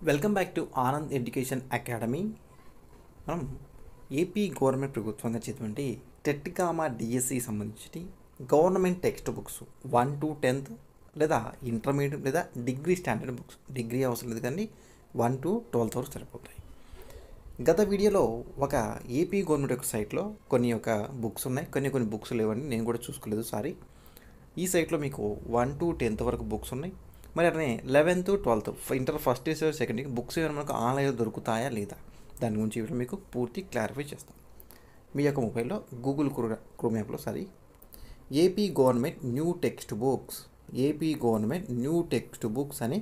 Welcome back to Anand education academy. మనం AP government ప్రభుత్వంగా చేసినటువంటి టెట్ డిఎస్సి సంబంధించి government text books 1 to 10th లేదా ఇంటర్మీడియట్ లేదా డిగ్రీ స్టాండర్డ్ బుక్స్, డిగ్రీ అవసరం లేదు కానీ 1 to 12th వరకు సరిపోతాయి. గత వీడియోలో ఒక ఏపీ గవర్నమెంట్ యొక్క సైట్లో కొన్ని బుక్స్ ఉన్నాయి, కొన్ని బుక్స్ లేవని నేను కూడా చూసుకోలేదు, సారీ. ఈ సైట్లో మీకు 1 to 10th వరకు బుక్స్ ఉన్నాయి. మరి అట్లనే 11th to 12th inter first year second year books ఏమైనా మనకు ఆన్లైన్లో దొరుకుతాయా లేదా దాని గురించి ఇప్పుడు మీకు పూర్తి క్లారిఫై చేస్తాం. మీ యొక్క మొబైల్లో గూగుల్ క్రోమ్ యాప్లో AP government new text books, AP government new text books అని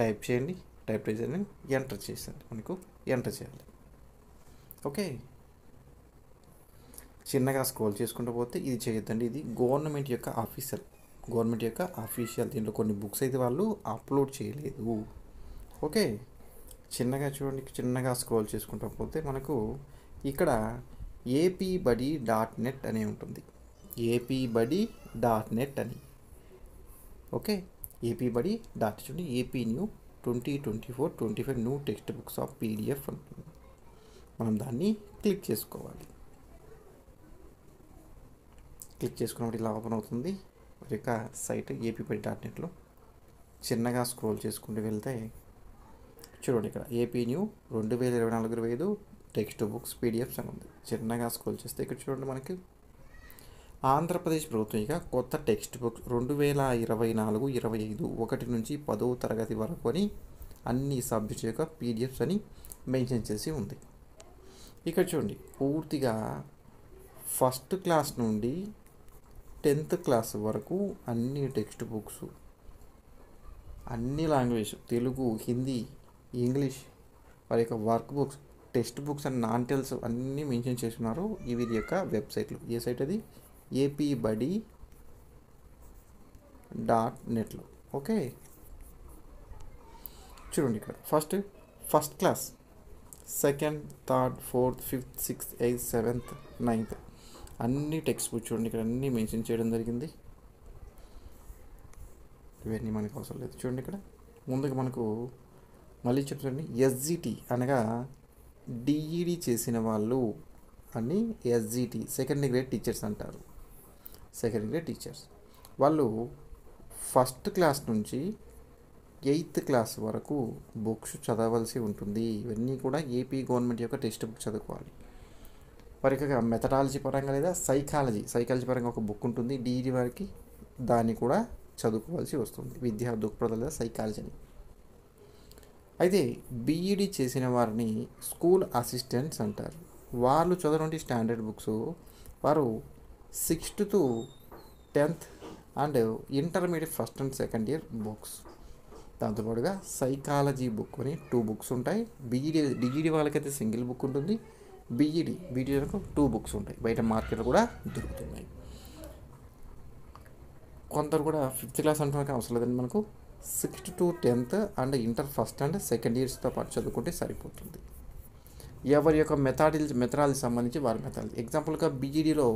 టైప్ చేయండి. టైప్ చేసి ఎంటర్ చేసేయండి, మనకు ఎంటర్ చేయాలి. ఓకే, చిన్నగా స్క్రోల్ చేసుకుంటూ పోతే ఇది చేయొద్దండి, ఇది గవర్నమెంట్ యొక్క ఆఫీషియల్ దీంట్లో కొన్ని బుక్స్ అయితే వాళ్ళు అప్లోడ్ చేయలేదు. ఓకే, చిన్నగా చూడండి, చిన్నగా స్క్రోల్ చేసుకుంటూ పోతే మనకు ఇక్కడ apbuddy.net అని ఉంటుంది, apbuddy.net అని. ఓకే, apbuddy.net చూడండి, AP new 2024-25 new text books of PDF ఉంటుంది. మనం దాన్ని క్లిక్ చేసుకోవాలి. క్లిక్ చేసుకున్నప్పుడు ఇలా ఓపెన్ అవుతుంది మరి యొక్క సైట్ apbuddy.netలో. చిన్నగా స్క్రోల్ చేసుకుంటూ వెళ్తే చూడండి, ఇక్కడ AP new 2024-25 text books PDFs అని ఉంది. చిన్నగా స్క్రోల్ చేస్తే ఇక్కడ చూడండి, మనకి ఆంధ్రప్రదేశ్ ప్రభుత్వం ఇక కొత్త టెక్స్ట్ బుక్స్ 2024-25 1 నుంచి 10వ తరగతి వరకు అని అన్ని సబ్జెక్ట్స్ యొక్క PDFs అని మెన్షన్ చేసి ఉంది. ఇక్కడ చూడండి, పూర్తిగా ఫస్ట్ క్లాస్ నుండి 10th క్లాస్ వరకు అన్ని టెక్స్ట్ బుక్స్, అన్ని లాంగ్వేజ్, తెలుగు, హిందీ, ఇంగ్లీష్, వారి యొక్క workbooks, textbooks and నాన్టెల్స్ అన్నీ మెన్షన్ చేస్తున్నారు. ఇవి యొక్క వెబ్సైట్లు. ఏ సైట్ అది? apbuddy.netలో. ఓకే, చూడండి ఇక్కడ first class, 2nd, 3rd, 4th, 5th, 6th, 8th, 7th, 9th అన్ని టెక్స్ట్ బుక్ చూడండి, ఇక్కడ అన్నీ మెన్షన్ చేయడం జరిగింది. ఇవన్నీ మనకు అవసరం లేదు. చూడండి, ఇక్కడ ముందుగా మనకు మళ్ళీ చెప్తాండి, SGT అనగా డిఈడి చేసిన వాళ్ళు అని, SGT సెకండ్ గ్రేడ్ టీచర్స్ అంటారు. సెకండ్ గ్రేడ్ టీచర్స్ వాళ్ళు ఫస్ట్ క్లాస్ నుంచి 8th క్లాస్ వరకు బుక్స్ చదవలసి ఉంటుంది. ఇవన్నీ కూడా ఏపీ గవర్నమెంట్ యొక్క టెక్స్ట్ బుక్ చదువుకోవాలి. వారికి మెథడాలజీ పరంగా లేదా సైకాలజీ పరంగా ఒక బుక్ ఉంటుంది డిఈడి వారికి, దాన్ని కూడా చదువుకోవాల్సి వస్తుంది. విద్యా దృక్పథ లేదా సైకాలజీ అని. అయితే బీఈడి చేసిన వారిని స్కూల్ అసిస్టెంట్స్ అంటారు. వాళ్ళు చదవటువంటి స్టాండర్డ్ బుక్స్ వారు 6th to 10th and intermediate first and second year books. దాంతోపాటుగా సైకాలజీ బుక్ అని 2 బుక్స్ ఉంటాయి. డిఈడి వాళ్ళకైతే సింగిల్ బుక్ ఉంటుంది. బీఈడి వరకు 2 బుక్స్ ఉంటాయి. బయట మార్కెట్లో కూడా దొరుకుతున్నాయి. కొందరు కూడా 5th క్లాస్ అంటున్నాక అవసరం లేదండి, మనకు 6th to 10th and inter first and second ఇయర్స్తో పాటు చదువుకుంటే సరిపోతుంది. ఎవరి యొక్క మెథడాలజీ సంబంధించి వారి మెథడాలజీ. ఎగ్జాంపుల్గా బీఈడిలో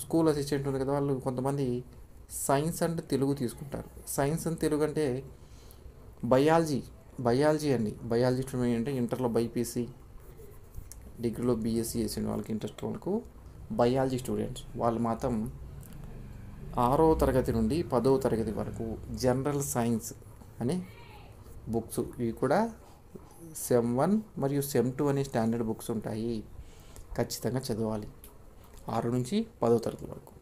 స్కూల్ అసిస్టెంట్ ఉంది కదా, వాళ్ళు కొంతమంది సైన్స్ అండ్ తెలుగు తీసుకుంటారు. సైన్స్ అండ్ తెలుగు అంటే బయాలజీ అండి. బయాలజీ అంటే ఇంటర్లో బైపీసీ, డిగ్రీలో BSc చేసిన వాళ్ళకి ఇంట్రెస్ట్ వాళ్ళకు బయాలజీ స్టూడెంట్స్ వాళ్ళు మాత్రం 6వ తరగతి నుండి 10వ తరగతి వరకు జనరల్ సైన్స్ అనే బుక్స్, ఇవి కూడా SEM 1 మరియు SEM 2 అనే స్టాండర్డ్ బుక్స్ ఉంటాయి. ఖచ్చితంగా చదవాలి 6 నుంచి 10వ తరగతి వరకు.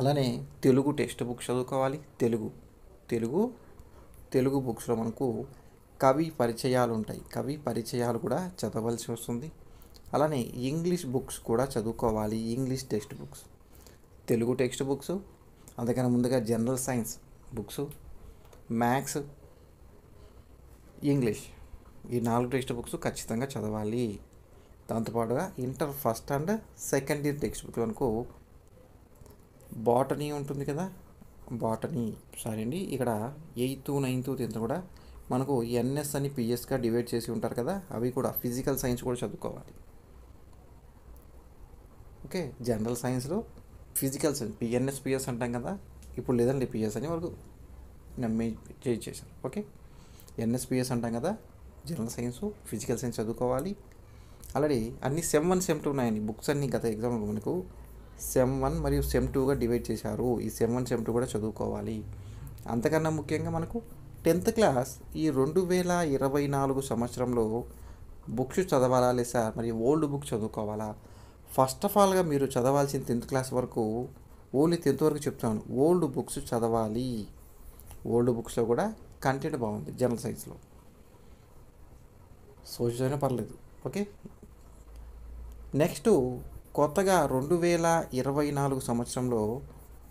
అలానే తెలుగు టెక్స్ట్ బుక్స్ చదువుకోవాలి. తెలుగు బుక్స్లో మనకు కవి పరిచయాలు ఉంటాయి. కవి పరిచయాలు కూడా చదవలసి వస్తుంది. అలానే ఇంగ్లీష్ బుక్స్ కూడా చదువుకోవాలి. English text books, Telugu text books, అందుకని ముందుగా general science books, maths, English, ఈ 4 టెక్స్ట్ బుక్స్ ఖచ్చితంగా చదవాలి. దాంతోపాటుగా inter first and second year text book మనకు బాటనీ ఉంటుంది కదా, ఇక్కడ 8th, 9th, 10th కూడా మనకు NS అని PSగా డివైడ్ చేసి ఉంటారు కదా, అవి కూడా ఫిజికల్ సైన్స్ కూడా చదువుకోవాలి. ఓకే, జనరల్ సైన్స్లో ఫిజికల్ సైన్స్ PNS PS అంటాం కదా, ఇప్పుడు లేదండి PS అని వరకు చేశారు. ఓకే, ఎన్ఎస్పిఎస్ అంటాం కదా, జనరల్ సైన్స్, ఫిజికల్ సైన్స్ చదువుకోవాలి. ఆల్రెడీ అన్ని సెమ్ 1 సెమ్ 2 ఉన్నాయండి. బుక్స్ అన్నీ గత ఎగ్జామ్లో మనకు సెమ్ 1 మరియు సెమ్ 2గా డివైడ్ చేశారు. ఈ సెమ్ 1 సెమ్ 2 కూడా చదువుకోవాలి. అంతకన్నా ముఖ్యంగా మనకు 10th క్లాస్ ఈ 2024 సంవత్సరంలో బుక్స్ చదవాలా లేదా మరి ఓల్డ్ బుక్ చదువుకోవాలా? ఫస్ట్ ఆఫ్ ఆల్గా మీరు చదవాల్సిన 10th క్లాస్ వరకు, ఓన్లీ 10th వరకు చెప్తాను, ఓల్డ్ బుక్స్ చదవాలి. ఓల్డ్ బుక్స్లో కూడా కంటెంట్ బాగుంది. జనరల్ సైన్స్లో సోషల్ అయినా పర్లేదు. ఓకే, నెక్స్ట్ కొత్తగా 2024 సంవత్సరంలో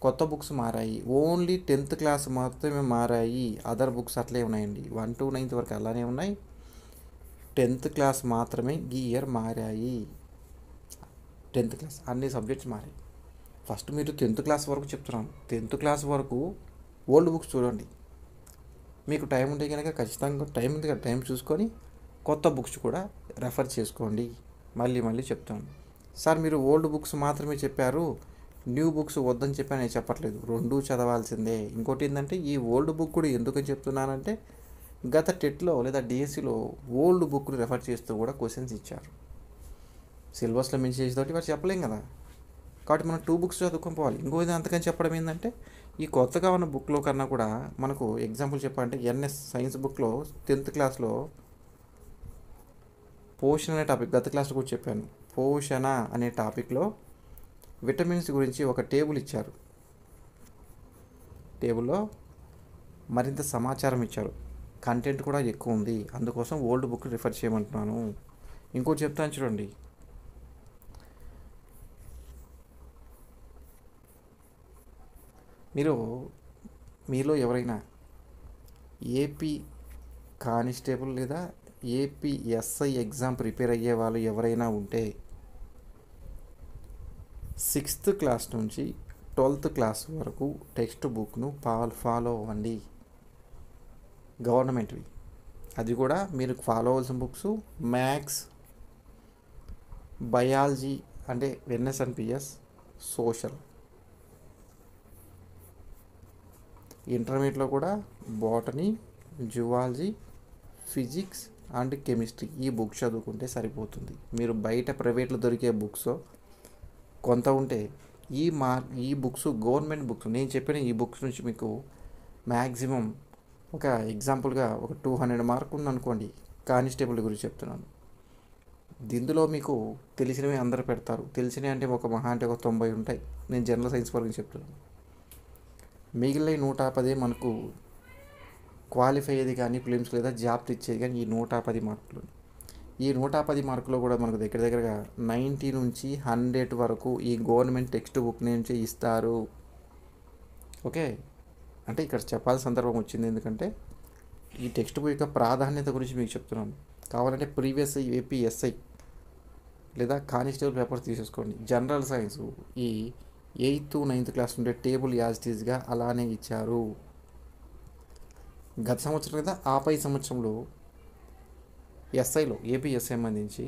కొత్త బుక్స్ మారాయి. ఓన్లీ 10th క్లాస్ మాత్రమే మారాయి. అదర్ బుక్స్ అట్లే ఉన్నాయండి. 1 to 9th వరకు అలానే ఉన్నాయి. 10th క్లాస్ మాత్రమే ఈ ఇయర్ మారాయి. 10th క్లాస్ అన్ని సబ్జెక్ట్స్ మారాయి. ఫస్ట్ మీరు 10th క్లాస్ వరకు చెప్తున్నాను. 10th క్లాస్ వరకు ఓల్డ్ బుక్స్ చూడండి. మీకు టైం ఉంటే కనుక ఖచ్చితంగా టైం ఉంది కదా, టైం చూసుకొని కొత్త బుక్స్ కూడా రెఫర్ చేసుకోండి. మళ్ళీ చెప్తాను సార్, మీరు ఓల్డ్ బుక్స్ మాత్రమే చెప్పారు, న్యూ బుక్స్ వద్దని చెప్పి నేను చెప్పట్లేదు. రెండూ చదవాల్సిందే. ఇంకోటి ఏంటంటే, ఈ ఓల్డ్ బుక్ కూడా ఎందుకని చెప్తున్నానంటే, గత టెట్లో లేదా డిఎస్సిలో ఓల్డ్ బుక్ని రెఫర్ చేస్తూ కూడా క్వశ్చన్స్ ఇచ్చారు. సిలబస్లో మెన్షన్ చేసేటోటి వారు చెప్పలేం కదా, కాబట్టి మనం 2 బుక్స్ చదువుకొని పోవాలి. ఇంకోది అంతకని చెప్పడం ఏంటంటే, ఈ కొత్తగా ఉన్న బుక్లో కన్నా కూడా మనకు ఎగ్జాంపుల్ చెప్పాలంటే ఎన్ఎస్ సైన్స్ బుక్లో 10th క్లాస్లో పోషణ అనే టాపిక్, గత క్లాస్లో కూడా చెప్పాను, పోషణ అనే టాపిక్లో విటమిన్స్ గురించి ఒక టేబుల్ ఇచ్చారు. టేబుల్లో మరింత సమాచారం ఇచ్చారు. కంటెంట్ కూడా ఎక్కువ ఉంది. అందుకోసం ఓల్డ్ బుక్ రిఫర్ చేయమంటున్నాను. ఇంకోటి చెప్తాను చూడండి, మీలో ఎవరైనా ఏపీ కానిస్టేబుల్ లేదా ఏపీ ఎస్ఐ ఎగ్జామ్ ప్రిపేర్ అయ్యే వాళ్ళు ఎవరైనా ఉంటే 6th క్లాస్ నుంచి 12th క్లాస్ వరకు టెక్స్ట్ బుక్ను ఫాలో అవ్వండి. గవర్నమెంట్వి. అది కూడా మీరు ఫాలో అవ్వాల్సిన బుక్స్ మ్యాథ్స్, బయాలజీ అంటే ఎన్ఎస్ఎన్పిఎస్, సోషల్. ఇంటర్మీడియట్లో కూడా botany, zoology, physics and chemistry ఈ బుక్స్ చదువుకుంటే సరిపోతుంది. మీరు బయట ప్రైవేట్లో దొరికే బుక్స్ కొంత ఉంటే ఈ బుక్స్ గవర్నమెంట్ బుక్స్, నేను చెప్పిన ఈ బుక్స్ నుంచి మీకు మ్యాక్సిమం ఒక ఎగ్జాంపుల్గా ఒక 200 మార్క్ ఉందనుకోండి. కానిస్టేబుల్ గురించి చెప్తున్నాను. ఇందులో మీకు తెలిసినవి అందరూ పెడతారు. తెలిసినవి అంటే ఒక మహా అంటే ఒక 90 ఉంటాయి. నేను జనరల్ సైన్స్ వరకు చెప్తున్నాను. మిగిలిన 110 మనకు క్వాలిఫై అయ్యేది కానీ ప్రిలిమ్స్ లేదా జాబ్ తెచ్చేది కానీ ఈ 110 మార్కులు. ఈ 110 మార్కులో కూడా మనకు దగ్గరగా 90 నుంచి 100 వరకు ఈ గవర్నమెంట్ టెక్స్ట్ బుక్ నుంచి ఇస్తారు. ఓకే, అంటే ఇక్కడ చెప్పాల్సిన సందర్భం వచ్చింది. ఎందుకంటే ఈ టెక్స్ట్ బుక్ యొక్క ప్రాధాన్యత గురించి మీకు చెప్తున్నాను. కావాలంటే ప్రీవియస్ ఏపీఎస్ఐ లేదా కానిస్టేబుల్ పేపర్స్ తీసేసుకోండి. జనరల్ సైన్స్ ఈ 8th 9th క్లాస్ ఉండే టేబుల్ యాజిటీస్గా అలానే ఇచ్చారు. గత సంవత్సరం కదా, ఆపై సంవత్సరంలో ఎస్ఐలో ఏపీఎస్ఐ సంబంధించి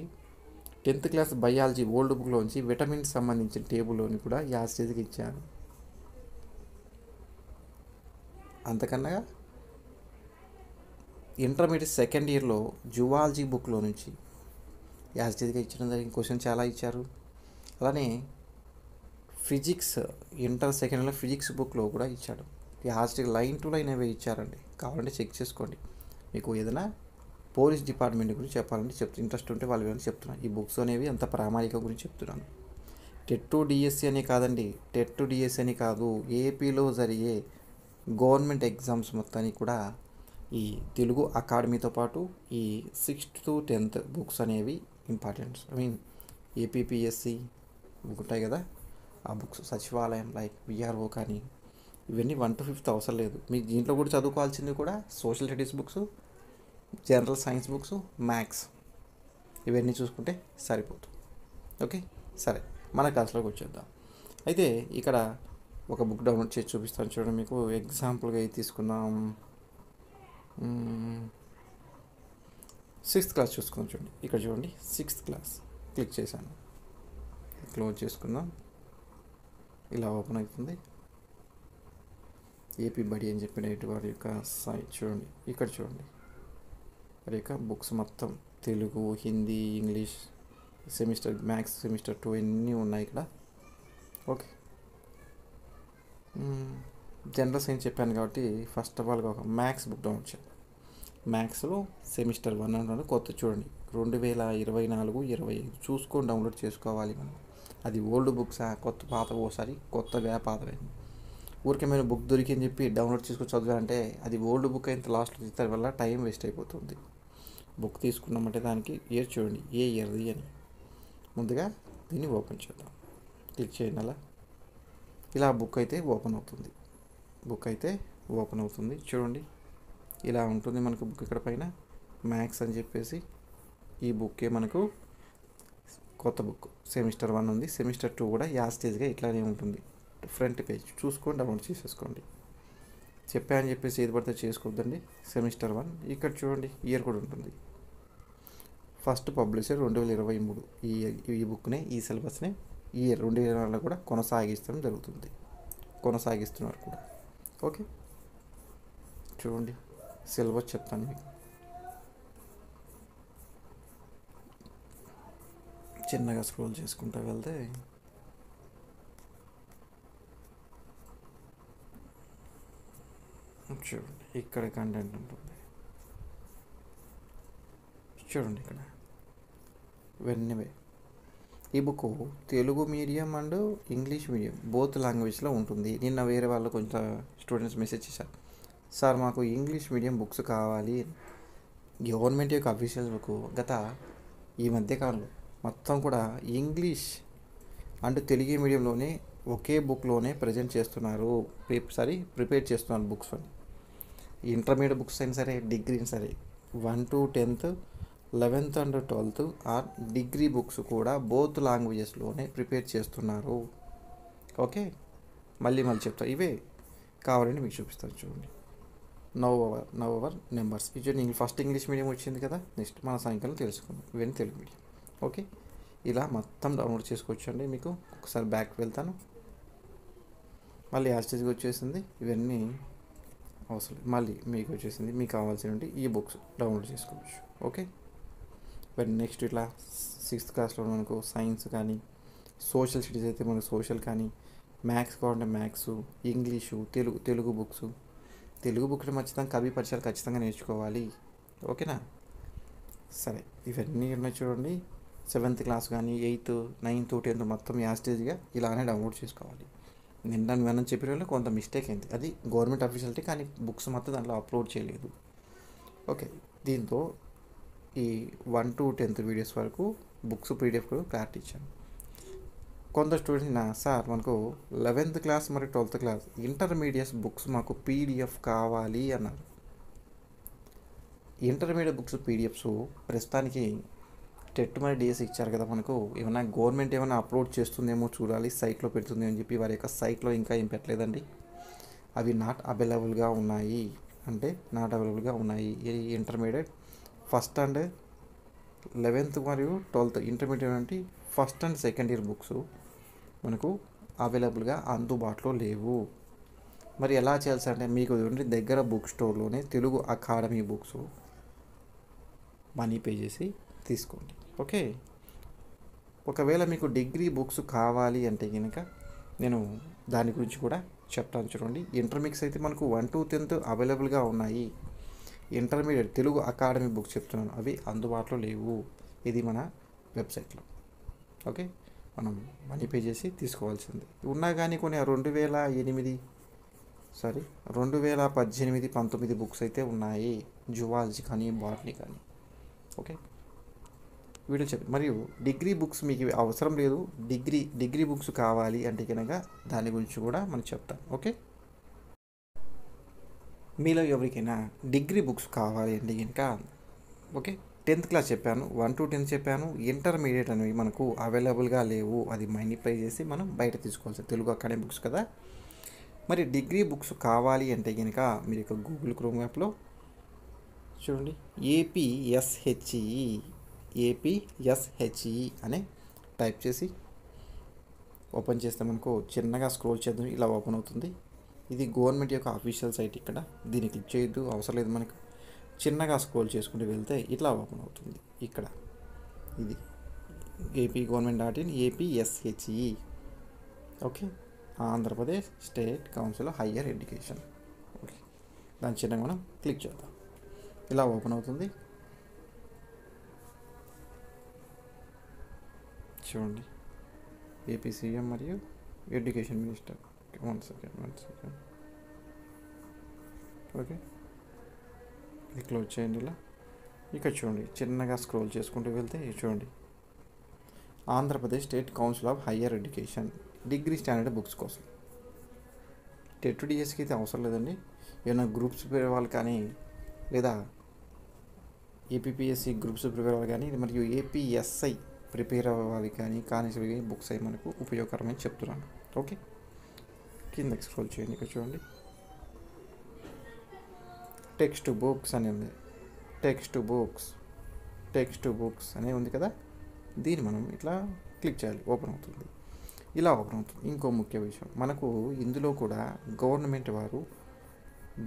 10th క్లాస్ బయాలజీ ఓల్డ్ బుక్లోంచి విటమిన్స్ సంబంధించిన టేబుల్లోని కూడా యాజిటీస్గా ఇచ్చారు. అంతకన్నా ఇంటర్మీడియట్ సెకండ్ ఇయర్లో జువాలజీ బుక్లో నుంచి యాజిటీస్గా ఇచ్చడం జరిగిన క్వశ్చన్ చాలా ఇచ్చారు. అలానే ఫిజిక్స్ ఇంటర్ సెకండ్ ఇయర్లో ఫిజిక్స్ బుక్లో కూడా ఇచ్చాడు. యాజిటీగా లైన్ టు లైన్ అవే ఇచ్చారండి. కావాలంటే చెక్ చేసుకోండి. మీకు ఏదైనా పోలీస్ డిపార్ట్మెంట్ గురించి చెప్పాలంటే ఇంట్రెస్ట్ ఉంటే వాళ్ళు ఏమైనా చెప్తున్నాను. ఈ బుక్స్ అనేవి అంత ప్రామాణిక గురించి చెప్తున్నాను. టెట్ డిఎస్సి అని కాదండి, టెట్ డిఎస్సి అని కాదు, ఏపీలో జరిగే గవర్నమెంట్ ఎగ్జామ్స్ మొత్తానికి కూడా ఈ తెలుగు అకాడమీతో పాటు ఈ 6th to 10th బుక్స్ అనేవి ఇంపార్టెంట్. ఏపీపీఎస్సి బుక్ ఉంటాయి కదా, ఆ బుక్స్ సచివాలయం లైక్ విఆర్ఓ కానీ ఇవన్నీ 1 to 5th అవసరం లేదు. మీకు దీంట్లో కూడా చదువుకోవాల్సింది కూడా social studies books, general science books, maths ఇవన్నీ చూసుకుంటే సరిపోతుంది. ఓకే, సరే మన క్లాస్లోకి వచ్చేద్దాం. అయితే ఇక్కడ ఒక బుక్ డౌన్లోడ్ చేసి చూపిస్తాను చూడండి. మీకు ఎగ్జాంపుల్గా ఇది తీసుకుందాం. 6th క్లాస్ చూసుకుందాం. చూడండి ఇక్కడ చూడండి, 6th క్లాస్ క్లిక్ చేశాను. క్లోజ్ చేసుకుందాం. ఇలా ఓపెన్ అవుతుంది. ఏపీ బడి అని చెప్పిన వారి యొక్క సైట్ చూడండి. ఇక్కడ చూడండి, వారి యొక్క బుక్స్ మొత్తం Telugu, Hindi, English semester, maths semester 2 అన్నీ ఉన్నాయి ఇక్కడ. ఓకే, జనరల్ సైన్స్ చెప్పాను కాబట్టి ఫస్ట్ ఆఫ్ ఆల్ ఒక మ్యాథ్స్ బుక్ డౌన్లోడ్ చేయాలి. మ్యాథ్స్లో సెమిస్టర్ 1 అన్నాడు కొత్త, చూడండి 2024-25 చూసుకొని డౌన్లోడ్ చేసుకోవాలి మనం. అది ఓల్డ్ బుక్సా కొత్త పాత, ఓసారి కొత్తవే పాతవే. ఊరికే మేము బుక్ దొరికిందని చెప్పి డౌన్లోడ్ చేసుకొని చదివాలంటే అది ఓల్డ్ బుక్ అయితే లాస్ట్లో తీసుకోవడం వల్ల టైం వేస్ట్ అయిపోతుంది. బుక్ తీసుకున్నామంటే దానికి ఇయర్ చూడండి, ఏ ఇయర్ది అని. ముందుగా దీన్ని ఓపెన్ చేద్దాం. క్లిక్ చేయండి. అలా ఇలా బుక్ అయితే ఓపెన్ అవుతుంది. చూడండి ఇలా ఉంటుంది మనకు బుక్. ఇక్కడ పైన మ్యాథ్స్ అని చెప్పేసి ఈ బుక్కే మనకు కొత్త బుక్. సెమిస్టర్ 1 ఉంది, సెమిస్టర్ 2 కూడా యాస్టేజ్గా ఇట్లానే ఉంటుంది. ఫ్రంట్ పేజ్ చూసుకొని డౌన్లోడ్ చేసేసుకోండి. చెప్పాను చెప్పేసి ఏది పడితే చేసుకోవద్దండి. సెమిస్టర్ 1 ఇక్కడ చూడండి, ఇయర్ కూడా ఉంటుంది. First publisher 2023. ఈ బుక్నే, ఈ సిలబస్నే ఈ ఇయర్ 2024 కూడా కొనసాగిస్తున్నారు కూడా. ఓకే, చూడండి సిలబస్ చెప్తాను మీకు. చిన్నగా స్క్రోల్ చేసుకుంటూ వెళ్తే చూడండి ఇక్కడ కంటెంట్ ఉంటుంది. చూడండి ఇక్కడ వెన్నవే. ఈ book Telugu medium and English medium both లాంగ్వేజ్లో ఉంటుంది. నిన్న వేరే వాళ్ళు కొంచెం స్టూడెంట్స్ మెసేజ్ చేశారు, సార్ మాకు ఇంగ్లీష్ మీడియం బుక్స్ కావాలి. గవర్నమెంట్ యొక్క అఫీషియల్ బుక్ గత ఈ మధ్యకాలంలో మొత్తం కూడా ఇంగ్లీష్ అండ్ తెలుగు మీడియంలోనే ఒకే బుక్లోనే ప్రజెంట్ చేస్తున్నారు. ప్రిపేర్ చేస్తున్నారు బుక్స్ అని. ఇంటర్మీడియట్ బుక్స్ అయినా సరే, డిగ్రీ అయినా సరే, 1 to 10th, 11th and 12th are degree books కూడా బోత్ లాంగ్వేజెస్లోనే ప్రిపేర్ చేస్తున్నారు. ఓకే, మళ్ళీ చెప్తా. ఇవే కావాలంటే మీకు చూపిస్తాను. చూడండి, నవ్ అవర్ నెంబర్స్. ఇది ఫస్ట్ ఇంగ్లీష్ మీడియం వచ్చింది కదా, నెక్స్ట్ మన సాయంకాలం తెలుసుకుందాం ఇవన్నీ తెలుగు మీడియం. ఓకే, ఇలా మొత్తం డౌన్లోడ్ చేసుకోవచ్చు అండి. మీకు ఒకసారి బ్యాక్ వెళ్తాను, మళ్ళీ యాస్టేజ్గా వచ్చేసింది. ఇవన్నీ అవసరం, మళ్ళీ మీకు వచ్చేసింది. మీకు కావాల్సినవి ఈ బుక్స్ డౌన్లోడ్ చేసుకోవచ్చు. ఓకే, నెక్స్ట్ ఇట్లా 6th క్లాస్లో మనకు సైన్స్ కానీ, సోషల్ స్టడీస్ అయితే మనకు సోషల్ కానీ, మ్యాథ్స్ కావాలంటే మ్యాథ్స్, ఇంగ్లీషు, తెలుగు బుక్స్ ఖచ్చితంగా కవి పరిచయాలు ఖచ్చితంగా నేర్చుకోవాలి. ఓకేనా, సరే. ఇవన్నీ ఉన్నాయి చూడండి. 7th క్లాస్ కానీ, 8th, 9th, 10th మొత్తం యాస్టేజ్గా ఇలానే డౌన్లోడ్ చేసుకోవాలి. మనం చెప్పిన వాళ్ళు కొంత మిస్టేక్ అయింది, అది గవర్నమెంట్ అఫీషియల్టీ, కానీ బుక్స్ మొత్తం దాంట్లో అప్లోడ్ చేయలేదు. ఓకే, దీంతో ఈ 1 to 10th వీడియోస్ వరకు బుక్స్ పీడిఎఫ్ క్లారిటీ ఇచ్చాను. కొంత స్టూడెంట్స్ సార్ మనకు 11th క్లాస్ మరియు 12th క్లాస్ ఇంటర్మీడియట్ బుక్స్ మాకు పీడిఎఫ్ కావాలి అన్నారు. ఇంటర్మీడియట్ బుక్స్ పీడిఎఫ్స్ ప్రస్తుతానికి టెట్ మరి డిఎస్ ఇచ్చారు కదా, మనకు ఏమైనా గవర్నమెంట్ ఏమైనా అప్లోడ్ చేస్తుందేమో చూడాలి, సైట్లో పెడుతుంది అని చెప్పి వారి యొక్క సైట్లో ఇంకా ఏం పెట్టలేదండి. అవి నాట్ అవైలబుల్గా ఉన్నాయి. ఈ ఇంటర్మీడియట్ ఫస్ట్ అండ్ 11th మరియు 12th ఇంటర్మీడియట్ అంటే first and second year books మనకు అవైలబుల్గా అందుబాటులో లేవు. మరి ఎలా చేయాల్సి అంటే, మీకు దగ్గర బుక్ స్టోర్లోనే Telugu Akademi books money pay చేసి తీసుకోండి. ఓకే, ఒకవేళ మీకు డిగ్రీ బుక్స్ కావాలి అంటే కనుక నేను దాని గురించి కూడా చెప్తాను. చూడండి, ఇంటర్మిక్స్ అయితే మనకు 1 to 10th అవైలబుల్గా ఉన్నాయి. ఇంటర్మీడియట్ తెలుగు అకాడమీ బుక్స్ చెప్తున్నాను, అవి అందుబాటులో లేవు. ఇది మన వెబ్సైట్లో. ఓకే, మనం మనీ పే చేసి తీసుకోవాల్సింది. ఉన్నా కానీ కొన్ని 2018-19 బుక్స్ అయితే ఉన్నాయి, జువాలజీ కానీ, బాటనీ కానీ. ఓకే, వీడియో చెప్పి మరియు డిగ్రీ బుక్స్ మీకు అవసరం లేదు, డిగ్రీ బుక్స్ కావాలి అంటే కనుక దాని గురించి కూడా మనం చెప్తాం. ఓకే, మీలో ఎవరికైనా డిగ్రీ బుక్స్ కావాలి అంటే కనుక ఓకే, 10th క్లాస్ చెప్పాను, 1 to 10 చెప్పాను. ఇంటర్మీడియట్ అనేవి మనకు అవైలబుల్గా లేవు, అది మనీ పే చేసి మనం బయట తీసుకోవాల్సి తెలుగు అకాడమీ బుక్స్ కదా. మరి డిగ్రీ బుక్స్ కావాలి అంటే కనుక మీరు ఇక గూగుల్ క్రోమ్ యాప్లో చూడండి, ఏపీఎస్హెచ్ఈ అనే టైప్ చేసి ఓపెన్ చేస్తే మనకు చిన్నగా స్క్రోల్ చేద్దాం, ఇలా ఓపెన్ అవుతుంది. ఇది గవర్నమెంట్ యొక్క అఫీషియల్ సైట్. ఇక్కడ దీన్ని క్లిక్ చేయొద్దు, అవసరం లేదు మనకు. చిన్నగా స్క్రోల్ చేసుకుంటూ వెళ్తే ఇట్లా ఓపెన్ అవుతుంది. ఇక్కడ ఇది AP government dot in APSHE. Okay, Andhra Pradesh state council of higher education. Okay, దాని చిన్నగా మనం క్లిక్ చేద్దాం. ఇలా ఓపెన్ అవుతుంది. చూడండి, ఏపీ సీఎం మరియు education minister. One second. Okay, ఇది క్లోజ్ చేయండి. ఇలా ఇక్కడ చూడండి, చిన్నగా స్క్రోల్ చేసుకుంటూ వెళ్తే చూడండి, Andhra Pradesh state council of higher education degree standard books కోసం. టెట్ డిఎస్కి అయితే అవసరం లేదండి. ఏమైనా గ్రూప్స్ ప్రిపేర్ అవ్వాలి కానీ, లేదా ఏపీఎస్సి గ్రూప్స్ ప్రిపేర్ అవ్వాలి కానీ, మరియు ఏపీఎస్ఐ ప్రిపేర్ అవ్వాలి కానీ బుక్స్ అవి మనకు ఉపయోగకరమని చెప్తున్నాను. ఓకే, కిందకి స్క్రోల్ చేయండి. ఇక్కడ చూడండి, టెక్స్ట్ బుక్స్ అని ఉంది. టెక్స్ట్ బుక్స్ అనే ఉంది కదా, దీన్ని మనం ఇట్లా క్లిక్ చేయాలి. ఓపెన్ అవుతుంది. ఇలా ఓపెన్ అవుతుంది. ఇంకో ముఖ్య విషయం, మనకు ఇందులో కూడా గవర్నమెంట్ వారు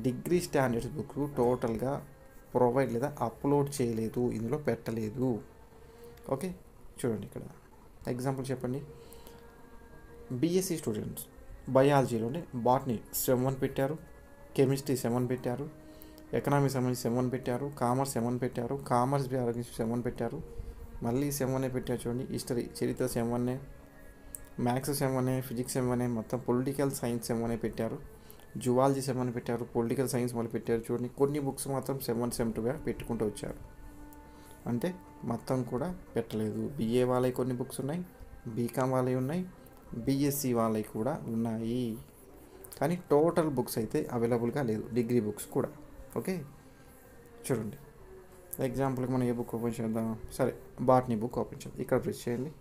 డిగ్రీ స్టాండర్డ్స్ బుక్ టోటల్గా ప్రొవైడ్ లేదా అప్లోడ్ చేయలేదు, ఇందులో పెట్టలేదు. ఓకే, చూడండి, ఇక్కడ ఎగ్జాంపుల్ చెప్పండి. బీఎస్సీ స్టూడెంట్స్ బయాలజీలోనే బాటనీ సెమ్ 1 పెట్టారు, కెమిస్ట్రీ సెమ్ 1 పెట్టారు, ఎకనామిక్స్ సంబంధించి సెమ్ 1 పెట్టారు, కామర్స్ సెమ్ 1 పెట్టారు, కామర్స్ బయాలజీ సెమ్ 1 పెట్టారు, మళ్ళీ సెమ్ 1 పెట్టారు. చూడండి, హిస్టరీ చరిత్ర sem 1, maths sem 1, physics sem 1, మొత్తం పొలిటికల్ సైన్స్ సెమ్ 1 పెట్టారు, జువాలజీ సెమ్ 1 పెట్టారు, పొలిటికల్ సైన్స్ మళ్ళీ పెట్టారు. చూడండి, కొన్ని బుక్స్ మాత్రం సెమ్ 1 సెమ్ 2గా పెట్టుకుంటూ వచ్చారు. అంటే మొత్తం కూడా పెట్టలేదు. బీఏ వాళ్ళవి కొన్ని బుక్స్ ఉన్నాయి, బీకామ్ వాళ్ళవి ఉన్నాయి, బీఎస్సీ వాళ్ళవి కూడా ఉన్నాయి, కానీ టోటల్ బుక్స్ అయితే అవైలబుల్గా లేదు, డిగ్రీ బుక్స్ కూడా. ఓకే, చూడండి, ఎగ్జాంపుల్కి మనం ఏ బుక్ ఓపెన్ చేద్దాం. సరే, బాటనీ బుక్ ఓపెన్ చేద్దాం. ఇక్కడ ప్రెస్ చేయండి,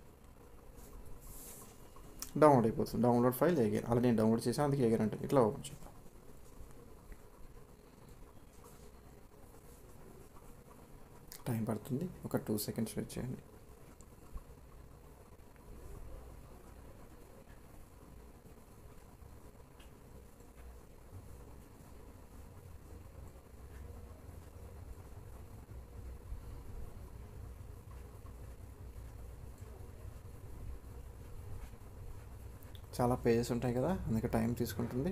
డౌన్లోడ్ అయిపోతుంది. డౌన్లోడ్ ఫైల్ ఎగేన్, అలా నేను డౌన్లోడ్ చేసాను, అందుకే ఎగేన్ అంటే ఇట్లా ఓపెన్ చేద్దాం. టైం పడుతుంది, ఒక 2 seconds వెయిట్ చేయండి. చాలా పేజెస్ ఉంటాయి కదా, అందుకే టైం తీసుకుంటుంది.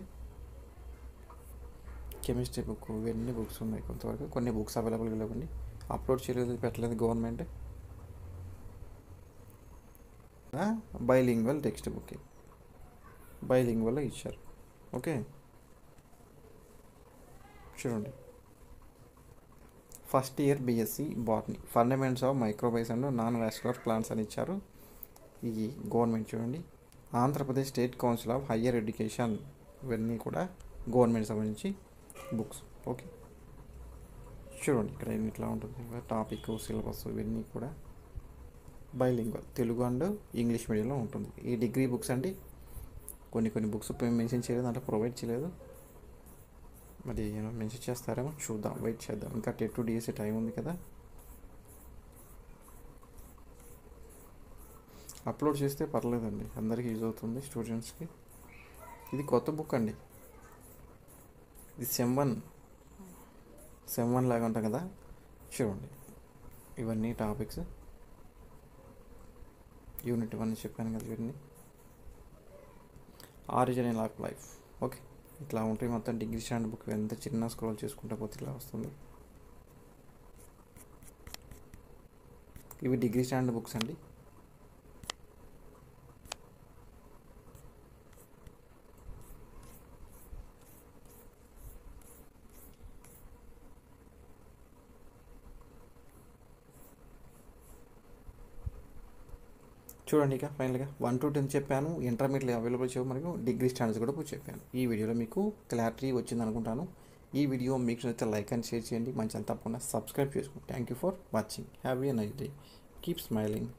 కెమిస్ట్రీ బుక్, ఇవన్నీ బుక్స్ ఉన్నాయి కొంతవరకు. కొన్ని బుక్స్ అవైలబుల్గా లేవండి, అప్లోడ్ చేయలేదు, పెట్టలేదు government. Bilingual text book, bilingual ఇచ్చారు. ఓకే, చూడండి, first year BSc botany, fundamentals of మైక్రోబైస్ and non vascular plants అని ఇచ్చారు. ఈ గవర్నమెంట్ చూడండి, Andhra Pradesh state council of higher education, ఇవన్నీ కూడా గవర్నమెంట్ సంబంధించి బుక్స్. ఓకే, చూడండి, ఇక్కడ ఇట్లా ఉంటుంది టాపిక్, సిలబస్, ఇవన్నీ కూడా బైలింగ్వల్, తెలుగు అండ్ ఇంగ్లీష్ మీడియంలో ఉంటుంది. ఈ డిగ్రీ బుక్స్ అండి, కొన్ని బుక్స్ మెన్షన్ చేయలేదు, దాంట్లో ప్రొవైడ్ చేయలేదు. మరి ఏమో మెన్షన్ చేస్తారేమో చూద్దాం, వెయిట్ చేద్దాం. ఇంకా టెట్ డిఎస్సి టైం ఉంది కదా, అప్లోడ్ చేస్తే పర్లేదండి, అందరికీ యూజ్ అవుతుంది, స్టూడెంట్స్కి. ఇది కొత్త బుక్ అండి, ఇది సెమ్ 1 లాగా ఉంటాం కదా. చూడండి, ఇవన్నీ టాపిక్స్, యూనిట్ 1 చెప్పాను కదా, ఇవన్నీ ఆరిజిన్ ఆఫ్ లైఫ్. ఓకే, ఇట్లా ఉంటాయి మొత్తం డిగ్రీ స్టాండర్డ్ బుక్. ఎంత చిన్న స్క్రోల్ చేసుకుంటా పోతే ఇట్లా వస్తుంది. ఇవి డిగ్రీ స్టాండర్డ్ బుక్స్ అండి. చూడండి, ఇక ఫైనల్గా 1 to 10 చెప్పాను, ఇంటర్మీడియట్ అవైలబుల్ చేయవు, మరియు డిగ్రీ స్టాండర్డ్స్ కూడా చెప్పాను. ఈ వీడియోలో మీకు క్లారిటీ వచ్చింది అనుకుంటాను. ఈ వీడియో మీకు నచ్చితే లైక్ అండ్ షేర్ చేయండి, మంచి తప్పకుండా సబ్స్క్రైబ్ చేసుకోండి. Thank you for watching. Have a nice day. Keep smiling.